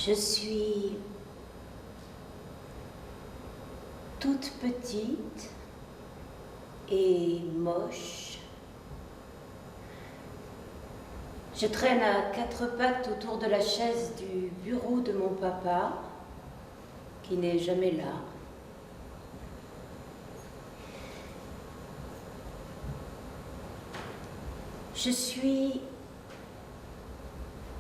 Je suis toute petite et moche. Je traîne à quatre pattes autour de la chaise du bureau de mon papa, qui n'est jamais là. Je suis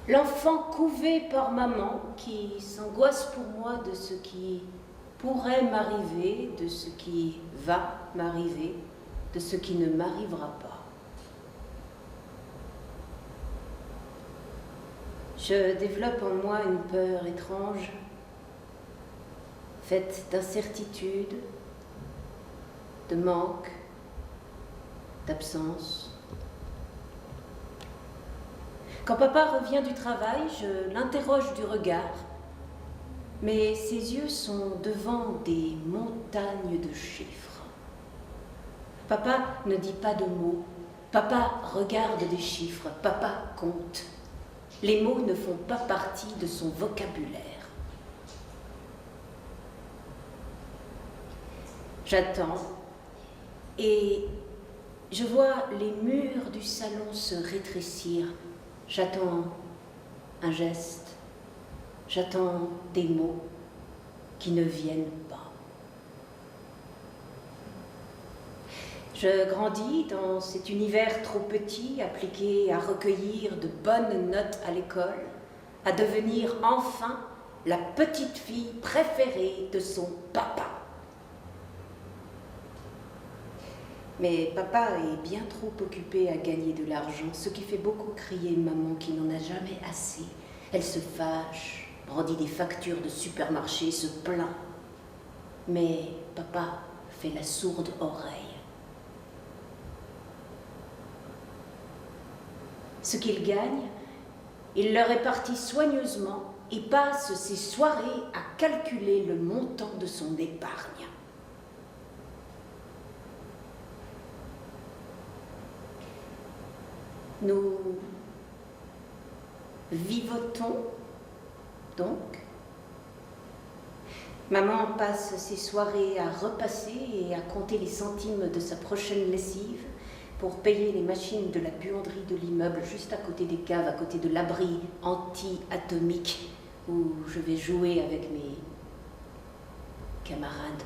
l'enfant couvé par maman qui s'angoisse pour moi de ce qui pourrait m'arriver, de ce qui va m'arriver, de ce qui ne m'arrivera pas. Je développe en moi une peur étrange, faite d'incertitude, de manque, d'absence. Quand papa revient du travail, je l'interroge du regard, mais ses yeux sont devant des montagnes de chiffres. Papa ne dit pas de mots, papa regarde des chiffres, papa compte. Les mots ne font pas partie de son vocabulaire. J'attends et je vois les murs du salon se rétrécir. J'attends un geste, j'attends des mots qui ne viennent pas. Je grandis dans cet univers trop petit, appliqué à recueillir de bonnes notes à l'école, à devenir enfin la petite fille préférée de son papa. Mais papa est bien trop occupé à gagner de l'argent, ce qui fait beaucoup crier maman qui n'en a jamais assez. Elle se fâche, brandit des factures de supermarché, se plaint. Mais papa fait la sourde oreille. Ce qu'il gagne, il le répartit soigneusement et passe ses soirées à calculer le montant de son épargne. Nous vivotons donc. Maman passe ses soirées à repasser et à compter les centimes de sa prochaine lessive pour payer les machines de la buanderie de l'immeuble juste à côté des caves, à côté de l'abri anti-atomique où je vais jouer avec mes camarades.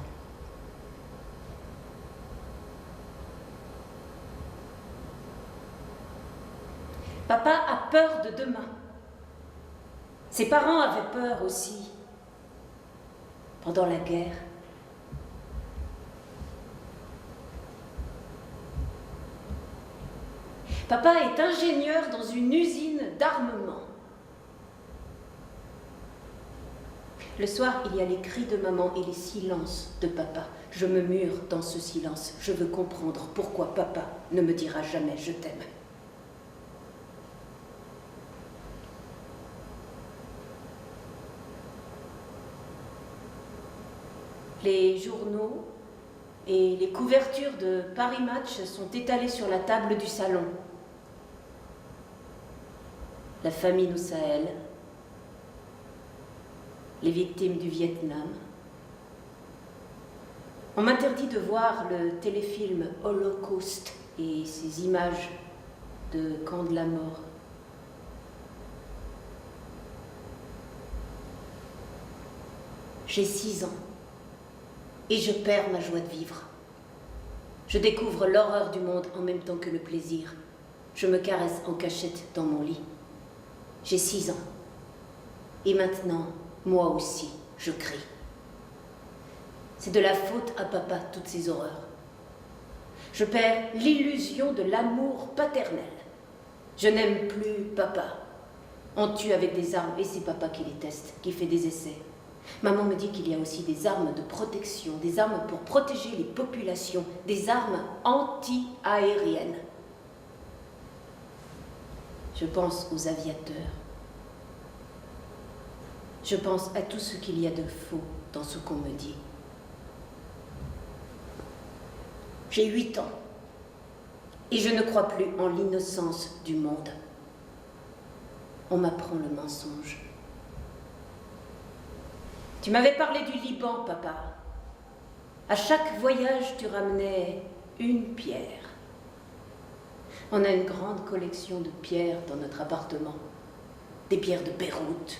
Papa a peur de demain. Ses parents avaient peur aussi pendant la guerre. Papa est ingénieur dans une usine d'armement. Le soir, il y a les cris de maman et les silences de papa. Je me mure dans ce silence. Je veux comprendre pourquoi papa ne me dira jamais « je t'aime ». Les journaux et les couvertures de Paris Match sont étalées sur la table du salon. La famine au Sahel, les victimes du Vietnam. On m'interdit de voir le téléfilm Holocauste et ses images de camps de la mort. J'ai 6 ans. Et je perds ma joie de vivre. Je découvre l'horreur du monde en même temps que le plaisir. Je me caresse en cachette dans mon lit. J'ai 6 ans. Et maintenant, moi aussi, je crie. C'est de la faute à papa, toutes ces horreurs. Je perds l'illusion de l'amour paternel. Je n'aime plus papa. On tue avec des armes et c'est papa qui les teste, qui fait des essais. Maman me dit qu'il y a aussi des armes de protection, des armes pour protéger les populations, des armes anti-aériennes. Je pense aux aviateurs. Je pense à tout ce qu'il y a de faux dans ce qu'on me dit. J'ai 8 ans et je ne crois plus en l'innocence du monde. On m'apprend le mensonge. Tu m'avais parlé du Liban, papa. À chaque voyage, tu ramenais une pierre. On a une grande collection de pierres dans notre appartement. Des pierres de Beyrouth,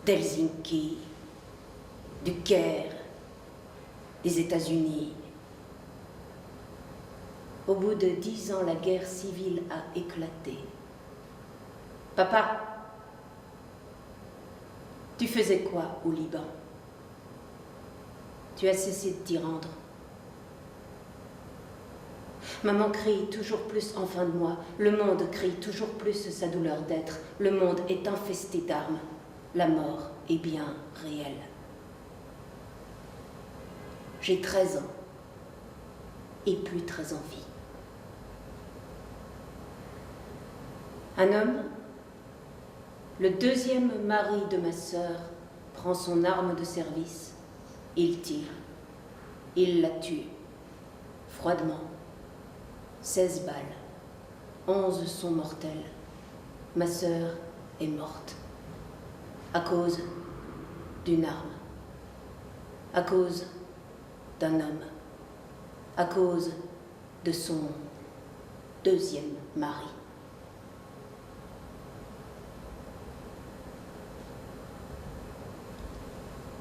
d'Helsinki, du Caire, des États-Unis. Au bout de 10 ans, la guerre civile a éclaté. Papa, tu faisais quoi au Liban? Tu as cessé de t'y rendre. Maman crie toujours plus en fin de mois. Le monde crie toujours plus sa douleur d'être. Le monde est infesté d'armes. La mort est bien réelle. J'ai 13 ans et plus très en vie. Un homme, le deuxième mari de ma sœur, prend son arme de service. Il tire. Il la tue. Froidement. 16 balles. 11 sont mortelles. Ma sœur est morte. À cause d'une arme. À cause d'un homme. À cause de son deuxième mari.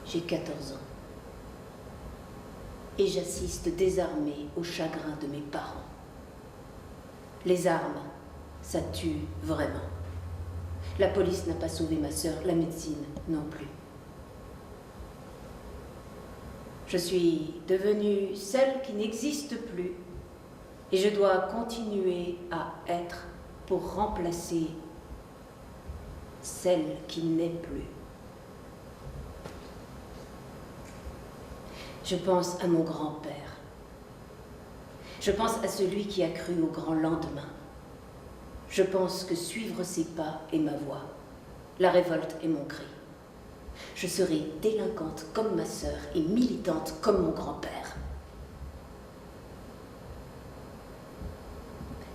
J'ai 14 ans. Et j'assiste désarmée au chagrin de mes parents. Les armes, ça tue vraiment. La police n'a pas sauvé ma sœur, la médecine non plus. Je suis devenue celle qui n'existe plus et je dois continuer à être pour remplacer celle qui n'est plus. Je pense à mon grand-père. Je pense à celui qui a cru au grand lendemain. Je pense que suivre ses pas est ma voix. La révolte est mon cri. Je serai délinquante comme ma sœur et militante comme mon grand-père.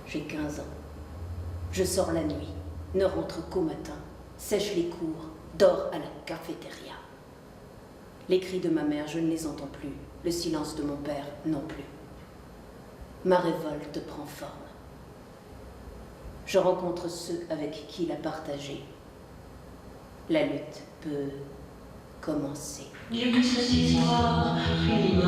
J'ai 15 ans. Je sors la nuit, ne rentre qu'au matin, sèche les cours, dors à la cafétéria. Les cris de ma mère, je ne les entends plus. Le silence de mon père, non plus. Ma révolte prend forme. Je rencontre ceux avec qui la partager. La lutte peut commencer. D'une cette histoire filme